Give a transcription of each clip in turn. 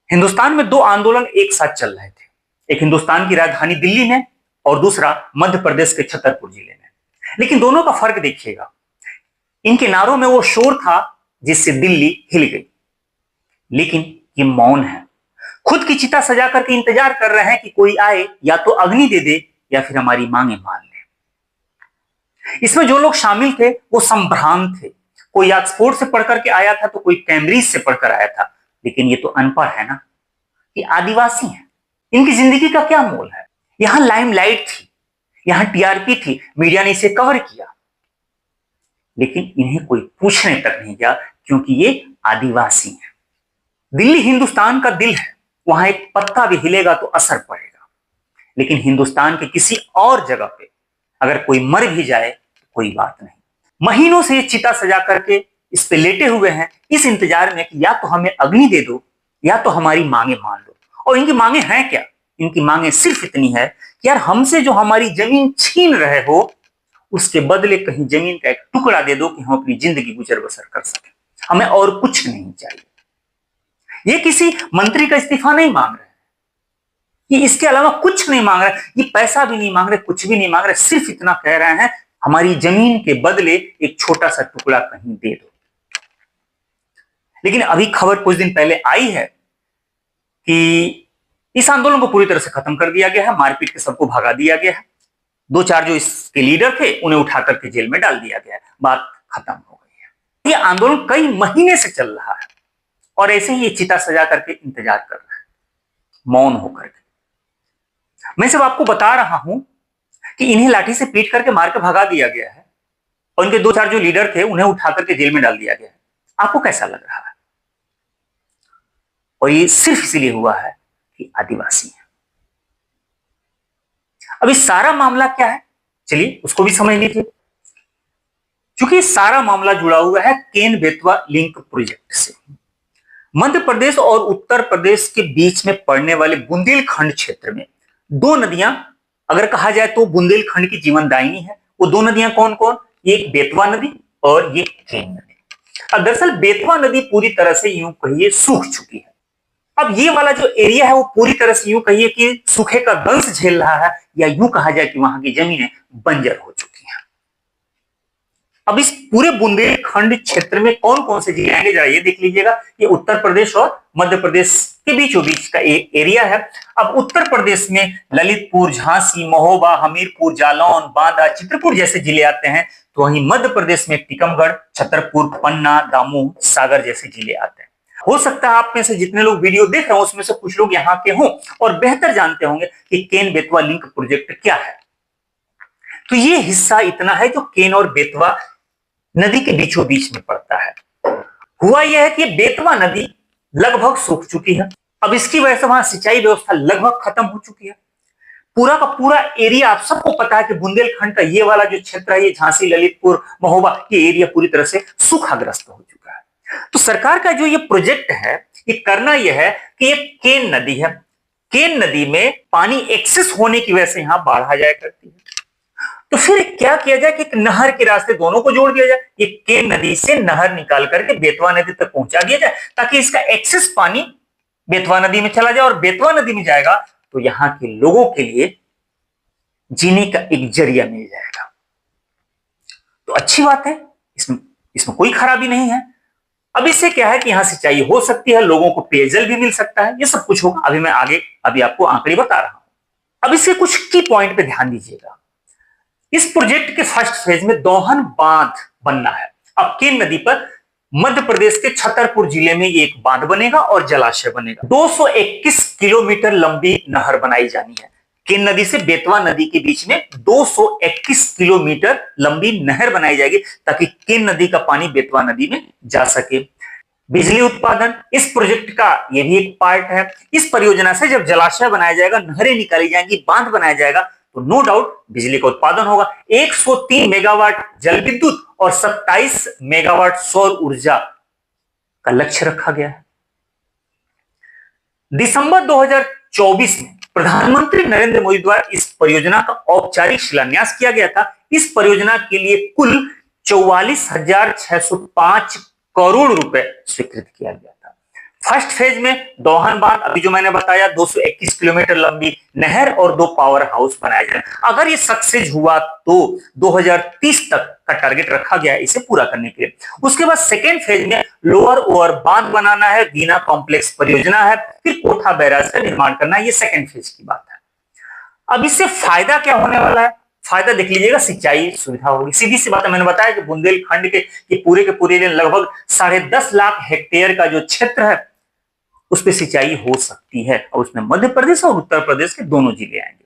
हिंदुस्तान में दो आंदोलन एक साथ चल रहे थे। एक हिंदुस्तान की राजधानी दिल्ली में और दूसरा मध्य प्रदेश के छतरपुर जिले में। लेकिन दोनों का फर्क देखिएगा, इनके नारों में वो शोर था जिससे दिल्ली हिल गई, लेकिन ये मौन है। खुद की चिता सजा करके इंतजार कर रहे हैं कि कोई आए, या तो अग्नि दे दे या फिर हमारी मांगे मान ले। इसमें जो लोग शामिल थे वो संभ्रांत थे। कोई ऑक्सफोर्ड से पढ़कर के आया था तो कोई कैम्ब्रिज से पढ़कर आया था, लेकिन ये तो अनपढ़ है ना। ये आदिवासी हैं, इनकी जिंदगी का क्या मोल है। यहां लाइमलाइट थी, यहां टीआरपी थी, मीडिया ने इसे कवर किया, लेकिन इन्हें कोई पूछने तक नहीं गया क्योंकि ये आदिवासी हैं। दिल्ली हिंदुस्तान का दिल है, वहां एक पत्ता भी हिलेगा तो असर पड़ेगा। लेकिन हिंदुस्तान के किसी और जगह पे अगर कोई मर भी जाए तो कोई बात नहीं। महीनों से ये चिता सजा करके इस पे लेटे हुए हैं, इस इंतजार में कि या तो हमें अग्नि दे दो या तो हमारी मांगे मान लो। और इनकी मांगे हैं क्या? इनकी मांगे सिर्फ इतनी है कि यार हमसे जो हमारी जमीन छीन रहे हो उसके बदले कहीं जमीन का एक टुकड़ा दे दो कि हम अपनी जिंदगी गुजर बसर कर सकें। हमें और कुछ नहीं चाहिए। ये किसी मंत्री का इस्तीफा नहीं मांग रहे, ये इसके अलावा कुछ नहीं मांग रहे, ये पैसा भी नहीं मांग रहे, कुछ भी नहीं मांग रहे, सिर्फ इतना कह रहे हैं हमारी जमीन के बदले एक छोटा सा टुकड़ा कहीं दे दो। लेकिन अभी खबर कुछ दिन पहले आई है कि इस आंदोलन को पूरी तरह से खत्म कर दिया गया है, मारपीट के सबको भगा दिया गया है। दो चार जो इसके लीडर थे उन्हें उठा करके जेल में डाल दिया गया है, बात खत्म हो गई है। ये आंदोलन कई महीने से चल रहा है और ऐसे ही ये चिता सजा करके इंतजार कर रहा है, मौन होकर के। मैं सिर्फ आपको बता रहा हूं कि इन्हें लाठी से पीट करके मार के भगा दिया गया है और इनके दो चार जो लीडर थे उन्हें उठा करके जेल में डाल दिया गया है। आपको कैसा लग रहा है? और ये सिर्फ इसलिए हुआ है कि आदिवासी हैं। अब इस सारा मामला क्या है, चलिए उसको भी समझ लीजिए। क्योंकि सारा मामला जुड़ा हुआ है केन बेतवा लिंक प्रोजेक्ट से। मध्य प्रदेश और उत्तर प्रदेश के बीच में पड़ने वाले बुंदेलखंड क्षेत्र में दो नदियां, अगर कहा जाए तो बुंदेलखंड की जीवनदायिनी है। वो दो नदियां कौन कौन? ये बेतवा नदी और ये केन नदी। अब दरअसल बेतवा नदी पूरी तरह से यूं कहिए सूख चुकी है। अब ये वाला जो एरिया है वो पूरी तरह से यूं कहिए कि सूखे का दंश झेल रहा है, या यूं कहा जाए कि वहां की जमीनें बंजर हो चुकी हैं। अब इस पूरे बुंदेलखंड क्षेत्र में कौन कौन से जिले आएंगे, जरा ये देख लीजिएगा। ये उत्तर प्रदेश और मध्य प्रदेश के बीचों बीच का एरिया है। अब उत्तर प्रदेश में ललितपुर, झांसी, महोबा, हमीरपुर, जालौन, बांदा, चित्रकूट जैसे जिले आते हैं, तो वहीं मध्य प्रदेश में टीकमगढ़, छतरपुर, पन्ना, दामोह, सागर जैसे जिले आते हैं। हो सकता है आप में से जितने लोग वीडियो देख रहे हो उसमें से कुछ लोग यहाँ के हों और बेहतर जानते होंगे कि केन बेतवा लिंक प्रोजेक्ट क्या है। तो ये हिस्सा इतना है जो केन और बेतवा नदी के बीचों बीच में पड़ता है। हुआ यह है कि बेतवा नदी लगभग सूख चुकी है। अब इसकी वजह से वहां सिंचाई व्यवस्था लगभग खत्म हो चुकी है। पूरा का पूरा एरिया, आप सबको पता है कि बुंदेलखंड का ये वाला जो क्षेत्र है, ये झांसी, ललितपुर, महोबा, ये एरिया पूरी तरह से सूखाग्रस्त हो चुका है। तो सरकार का जो ये प्रोजेक्ट है, ये करना यह है कि एक केन नदी है, केन नदी में पानी एक्सेस होने की वजह से यहां बाढ़ आ जाया करती है। तो फिर क्या किया जाए कि एक नहर के रास्ते दोनों को जोड़ दिया जाए। ये केन नदी से नहर निकाल करके बेतवा नदी तक पहुंचा दिया जाए ताकि इसका एक्सेस पानी बेतवा नदी में चला जाए, और बेतवा नदी में जाएगा तो यहां के लोगों के लिए जीने का एक जरिया मिल जाएगा। तो अच्छी बात है, इसमें कोई खराबी नहीं है। अब इससे क्या है कि यहां सिंचाई हो सकती है, लोगों को पेयजल भी मिल सकता है, ये सब कुछ होगा। अभी मैं अभी आपको आंकड़े बता रहा हूं। अब इसके कुछ की पॉइंट पे ध्यान दीजिएगा। इस प्रोजेक्ट के फर्स्ट फेज में दोहन बांध बनना है। अब केन नदी पर मध्य प्रदेश के छतरपुर जिले में ये एक बांध बनेगा और जलाशय बनेगा। 221 किलोमीटर लंबी नहर बनाई जानी है। केन नदी से बेतवा नदी के बीच में 221 किलोमीटर लंबी नहर बनाई जाएगी ताकि केन नदी का पानी बेतवा नदी में जा सके। बिजली उत्पादन इस प्रोजेक्ट का ये भी एक पार्ट है। इस परियोजना से जब जलाशय बनाया जाएगा, नहरें निकाली जाएंगी, बांध बनाया जाएगा, तो नो डाउट बिजली का उत्पादन होगा। 103 मेगावाट जल विद्युत और 27 मेगावाट सौर ऊर्जा का लक्ष्य रखा गया है। दिसंबर 2024 में प्रधानमंत्री नरेंद्र मोदी द्वारा इस परियोजना का औपचारिक शिलान्यास किया गया था। इस परियोजना के लिए कुल 44,605 करोड़ रुपए स्वीकृत किया गया था। फर्स्ट फेज में दोहन बांध, अभी जो मैंने बताया 221 किलोमीटर लंबी नहर और 2 पावर हाउस बनाए जाए। अगर ये सक्सेस हुआ तो 2030 तक का टारगेट रखा गया है इसे पूरा करने के लिए। उसके बाद सेकेंड फेज में लोअर ओवर बांध बनाना है, दीना कॉम्प्लेक्स परियोजना है, फिर कोठा बैराज का निर्माण करना है। ये सेकेंड फेज की बात है। अब इससे फायदा क्या होने वाला है? फायदा देख लीजिएगा, सिंचाई सुविधा होगी। सीधी सी बात है, मैंने बताया कि बुंदेलखंड के पूरे लिए लगभग 10.5 लाख हेक्टेयर का जो क्षेत्र है उस पर सिंचाई हो सकती है, और उसमें मध्य प्रदेश और उत्तर प्रदेश के दोनों जिले आएंगे।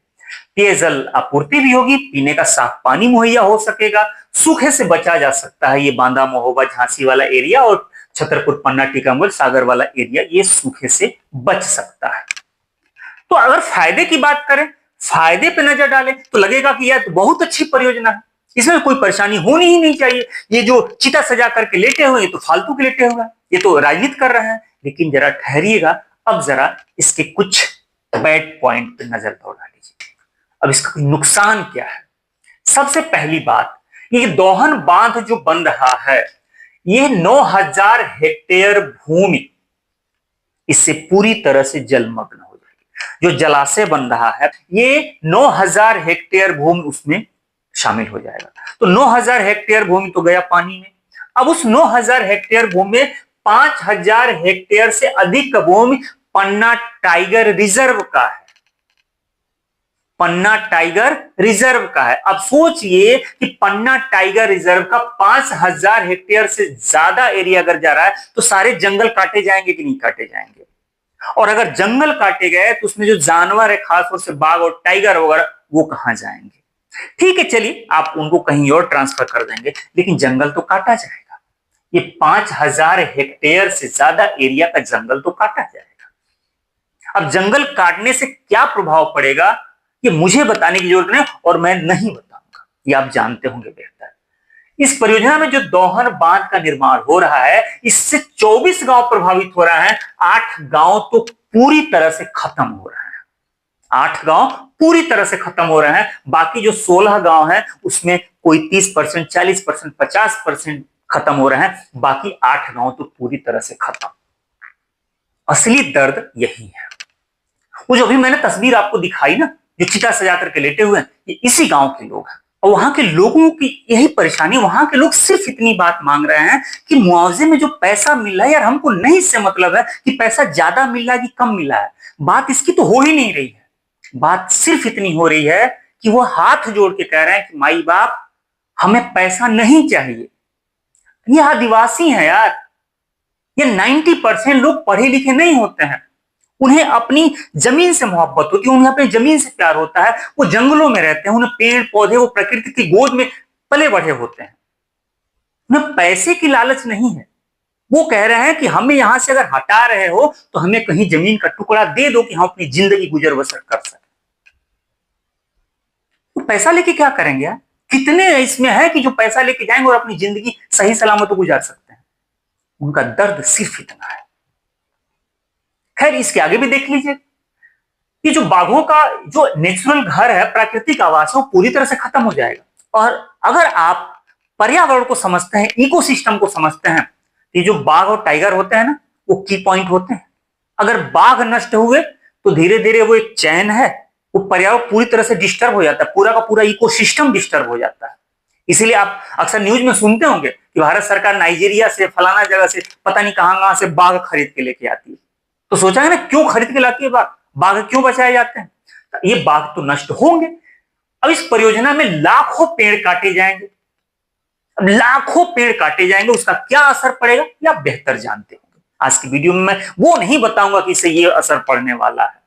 पेयजल आपूर्ति भी होगी, पीने का साफ पानी मुहैया हो सकेगा, सूखे से बचा जा सकता है। ये बांदा महोबा झांसी वाला एरिया और छतरपुर पन्ना टीकमगढ़ सागर वाला एरिया ये सूखे से बच सकता है। तो अगर फायदे की बात करें, फायदे पे नजर डालें तो लगेगा कि यह बहुत अच्छी परियोजना है, इसमें कोई परेशानी होनी ही नहीं चाहिए। ये जो चिता सजा करके लेटे हुए तो फालतू के लेटे हुए, ये तो राजनीति कर रहे हैं। लेकिन जरा ठहरिएगा, अब जरा इसके कुछ बैड पॉइंट पे नजर दौड़ा लीजिए। अब इसका नुकसान क्या है? सबसे पहली बात, ये दोहन बांध जो बन रहा है ये 9000 हेक्टेयर भूमि इससे पूरी तरह से जलमग्न हो जाएगी। जो जलाशय बन रहा है ये 9000 हेक्टेयर भूमि उसमें शामिल हो जाएगा। तो 9000 हेक्टेयर भूमि तो गया पानी में। अब उस 9000 हेक्टेयर भूमि में 5000 हेक्टेयर से अधिक भूमि पन्ना टाइगर रिजर्व का है। पन्ना टाइगर रिजर्व का है। अब सोचिए कि पन्ना टाइगर रिजर्व का 5000 हेक्टेयर से ज्यादा एरिया अगर जा रहा है तो सारे जंगल काटे जाएंगे कि नहीं काटे जाएंगे? और अगर जंगल काटे गए तो उसमें जो जानवर है, खासतौर से बाघ और टाइगर वगैरह, वो कहां जाएंगे? ठीक है, चलिए आप उनको कहीं और ट्रांसफर कर देंगे, लेकिन जंगल तो काटा जाएगा। ये 5000 हेक्टेयर से ज्यादा एरिया का जंगल तो काटा जाएगा। अब जंगल काटने से क्या प्रभाव पड़ेगा ये मुझे बताने की जरूरत नहीं, और मैं नहीं बताऊंगा, ये आप जानते होंगे बेहतर। इस परियोजना में जो दोहन बांध का निर्माण हो रहा है इससे 24 गांव प्रभावित हो रहा है। 8 गांव तो पूरी तरह से खत्म हो रहे हैं। 8 गांव पूरी तरह से खत्म हो रहे हैं। बाकी जो 16 गांव हैं उसमें कोई 30%, 40%, 50% खत्म हो रहे हैं। बाकी 8 गांव तो पूरी तरह से खत्म। असली दर्द यही है। वो जो अभी मैंने तस्वीर आपको दिखाई ना, जो चिता सजा करके लेटे हुए हैं, ये इसी गांव के लोग हैं। और वहां के लोगों की यही परेशानी, वहां के लोग सिर्फ इतनी बात मांग रहे हैं कि मुआवजे में जो पैसा मिल रहा है, यार हमको नहीं इससे मतलब है कि पैसा ज्यादा मिल रहा है कि कम मिला है। बात इसकी तो हो ही नहीं रही है। बात सिर्फ इतनी हो रही है कि वो हाथ जोड़ के कह रहे हैं कि माई बाप हमें पैसा नहीं चाहिए। ये आदिवासी हैं यार, ये 90% लोग पढ़े लिखे नहीं होते हैं। उन्हें अपनी जमीन से मोहब्बत होती है, उन्हें अपनी जमीन से प्यार होता है। वो जंगलों में रहते हैं, उन्हें पेड़ पौधे, वो प्रकृति की गोद में पले बढ़े होते हैं। उन्हें पैसे की लालच नहीं है। वो कह रहे हैं कि हमें यहां से अगर हटा रहे हो तो हमें कहीं जमीन का टुकड़ा दे दो कि हम अपनी जिंदगी गुजर बसर कर सकें। तो पैसा लेके क्या करेंगे यार? कितने इसमें है कि जो पैसा लेके जाएंगे और अपनी जिंदगी सही सलामत गुजार सकते हैं। उनका दर्द सिर्फ इतना है। खैर, इसके आगे भी देख लीजिए, ये जो बाघों का जो नेचुरल घर है, प्राकृतिक आवास है, वो पूरी तरह से खत्म हो जाएगा। और अगर आप पर्यावरण को समझते हैं, इकोसिस्टम को समझते हैं, ये जो बाघ और टाइगर होते हैं ना, वो की पॉइंट होते हैं। अगर बाघ नष्ट हुए तो धीरे धीरे वो एक चैन है, वो पर्यावरण पूरी तरह से डिस्टर्ब हो जाता है, पूरा का पूरा इकोसिस्टम डिस्टर्ब हो जाता है। इसीलिए आप अक्सर न्यूज में सुनते होंगे कि भारत सरकार नाइजीरिया से, फलाना जगह से, पता नहीं कहां से बाघ खरीद के लेके आती है। तो सोचा है ना, क्यों खरीद के लाती है बाघ? बाघ क्यों बचाए जाते हैं? ये बाघ तो नष्ट होंगे। अब इस परियोजना में लाखों पेड़ काटे जाएंगे। अब लाखों पेड़ काटे जाएंगे, उसका क्या असर पड़ेगा ये आप बेहतर जानते होंगे। आज की वीडियो में मैं वो नहीं बताऊंगा कि इससे ये असर पड़ने वाला है।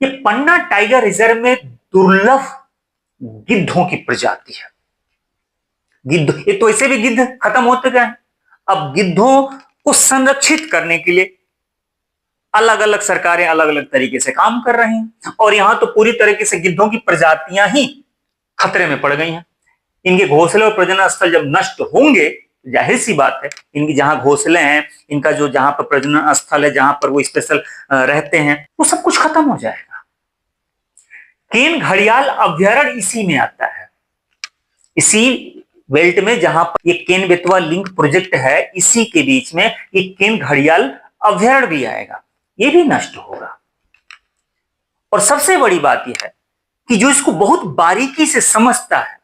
ये पन्ना टाइगर रिजर्व में दुर्लभ गिद्धों की प्रजाति है। गिद्ध, ये तो ऐसे भी गिद्ध खत्म होते गए हैं। अब गिद्धों को संरक्षित करने के लिए अलग अलग सरकारें अलग अलग तरीके से काम कर रही हैं। और यहां तो पूरी तरीके से गिद्धों की प्रजातियां ही खतरे में पड़ गई हैं। इनके घोंसले और प्रजनन स्थल जब नष्ट होंगे, जाहिर सी बात है, इनकी जहां घोंसले हैं, इनका जो जहां पर प्रजनन स्थल है, जहां पर वो स्पेशल रहते हैं, वो सब कुछ खत्म हो जाएगा। केन घड़ियाल अभ्यारण्य इसी में आता है, इसी बेल्ट में, जहां पर ये केन बेतवा लिंक प्रोजेक्ट है, इसी के बीच में ये केन घड़ियाल अभ्यारण्य भी आएगा, ये भी नष्ट होगा। और सबसे बड़ी बात यह है कि जो इसको बहुत बारीकी से समझता है,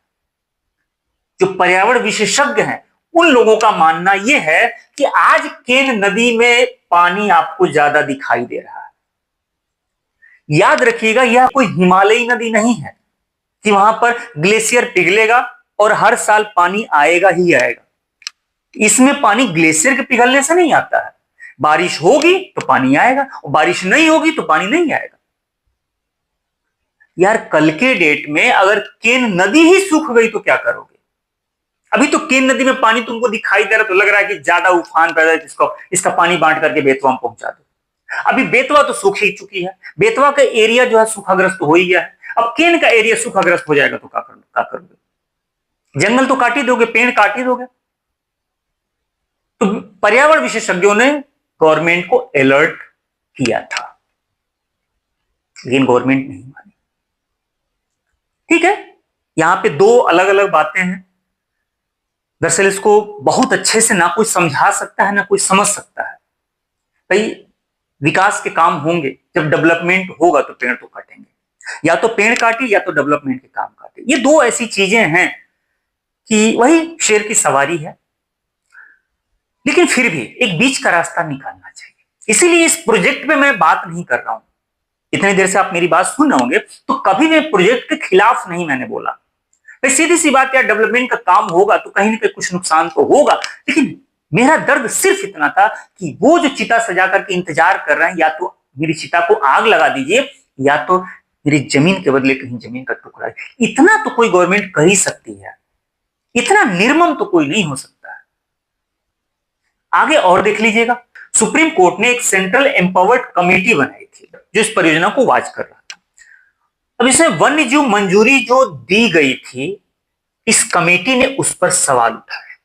जो पर्यावरण विशेषज्ञ हैं, उन लोगों का मानना यह है कि आज केन नदी में पानी आपको ज्यादा दिखाई दे रहा है। याद रखिएगा, यह कोई हिमालयी नदी नहीं है कि वहां पर ग्लेशियर पिघलेगा और हर साल पानी आएगा ही आएगा। इसमें पानी ग्लेशियर के पिघलने से नहीं आता है। बारिश होगी तो पानी आएगा और बारिश नहीं होगी तो पानी नहीं आएगा। यार, कल के डेट में अगर केन नदी ही सूख गई तो क्या करोगे? अभी तो केन नदी में पानी तुमको दिखाई दे रहा, तो लग रहा है कि ज्यादा उफान पैदा है, इसका पानी बांट करके बेतवा में पहुंचा दो। अभी बेतवा तो सूख ही चुकी है, बेतवा का एरिया जो है सूखाग्रस्त हो ही गया है। अब केन का एरिया सूखाग्रस्त हो जाएगा तो क्या करोगे? जंगल तो काट ही दोगे, पेड़ काट ही दोगे। तो पर्यावरण विशेषज्ञों ने गवर्नमेंट को अलर्ट किया था, लेकिन गवर्नमेंट नहीं मानी। ठीक है, यहां पे दो अलग अलग बातें हैं। दरअसल इसको बहुत अच्छे से ना कोई समझा सकता है ना कोई समझ सकता है। भाई, विकास के काम होंगे, जब डेवलपमेंट होगा तो पेड़ तो काटेंगे, या तो पेड़ काटे या तो डेवलपमेंट के काम काटे। ये दो ऐसी चीजें हैं कि वही शेर की सवारी है। लेकिन फिर भी एक बीच का रास्ता निकालना चाहिए। इसीलिए इस प्रोजेक्ट पे मैं बात नहीं कर रहा हूं। इतनी देर से आप मेरी बात सुन रहे होंगे, तो कभी भी प्रोजेक्ट के खिलाफ नहीं मैंने बोला। सीधी सी बात, यार डेवलपमेंट का काम होगा तो कहीं ना कहीं कुछ नुकसान तो होगा, लेकिन मेरा दर्द सिर्फ इतना था कि वो जो चिता सजा करके इंतजार कर रहे हैं, या तो मेरी चिता को आग लगा दीजिए या तो मेरी जमीन के बदले कहीं जमीन का टुकड़ा। इतना तो कोई गवर्नमेंट कर ही सकती है, इतना निर्मम तो कोई नहीं हो सकता है। आगे और देख लीजिएगा, सुप्रीम कोर्ट ने एक सेंट्रल एम्पावर्ड कमेटी बनाई थी जो इस परियोजना को वॉच कर रहा था। अब इसमें वन्य जीव मंजूरी जो दी गई थी, इस कमेटी ने उस पर सवाल उठाया।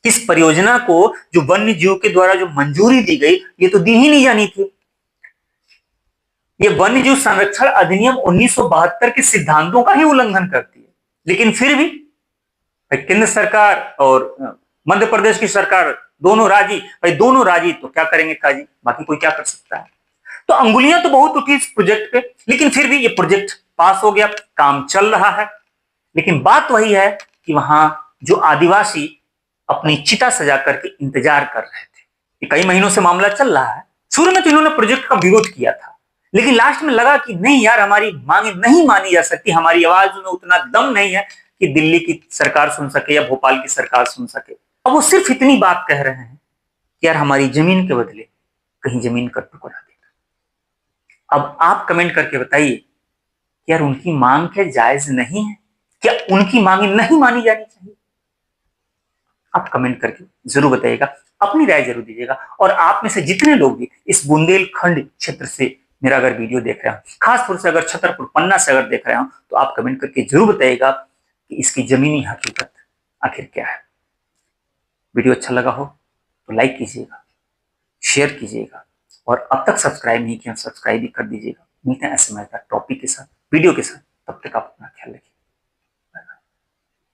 इस परियोजना को जो वन्य जीव के द्वारा जो मंजूरी दी गई, ये तो दी ही नहीं जानी थी। ये वन्य जीव संरक्षण अधिनियम 1972 के सिद्धांतों का ही उल्लंघन करती है। लेकिन फिर भी केंद्र सरकार और मध्य प्रदेश की सरकार दोनों राजी। भाई दोनों राजी तो क्या करेंगे काजी, बाकी कोई क्या कर सकता है। तो अंगुलियां तो बहुत उठी इस प्रोजेक्ट पे, लेकिन फिर भी ये प्रोजेक्ट पास हो गया, काम चल रहा है। लेकिन बात वही है कि वहां जो आदिवासी अपनी चिता सजा करके इंतजार कर रहे थे। ये कई महीनों से मामला चल रहा है। शुरू में तो इन्होंने प्रोजेक्ट का विरोध किया था, लेकिन लास्ट में लगा कि नहीं यार, हमारी मांगे नहीं मानी जा सकती, हमारी आवाज में उतना दम नहीं है कि दिल्ली की सरकार सुन सके या भोपाल की सरकार सुन सके। अब वो सिर्फ इतनी बात कह रहे हैं कि यार हमारी जमीन के बदले कहीं जमीन का टुकड़ा देना। अब आप कमेंट करके बताइए कि यार उनकी मांग क्या जायज नहीं है? क्या उनकी मांगे नहीं मानी जानी चाहिए? आप कमेंट करके जरूर बताइएगा, अपनी राय जरूर दीजिएगा। और आप में से जितने लोग भी इस बुंदेलखंड क्षेत्र से मेरा अगर वीडियो देख रहे हो, खासतौर से अगर छतरपुर पन्ना से अगर देख रहे हो, तो आप कमेंट करके जरूर बताइएगा कि इसकी जमीनी हकीकत आखिर क्या है। वीडियो अच्छा लगा हो तो लाइक कीजिएगा, शेयर कीजिएगा, और अब तक सब्सक्राइब नहीं किया सब्सक्राइब भी कर दीजिएगा। मिलते हैं ऐसे मजेदार टॉपिक के साथ, वीडियो के साथ। तब तक आप अपना ख्याल रखिए।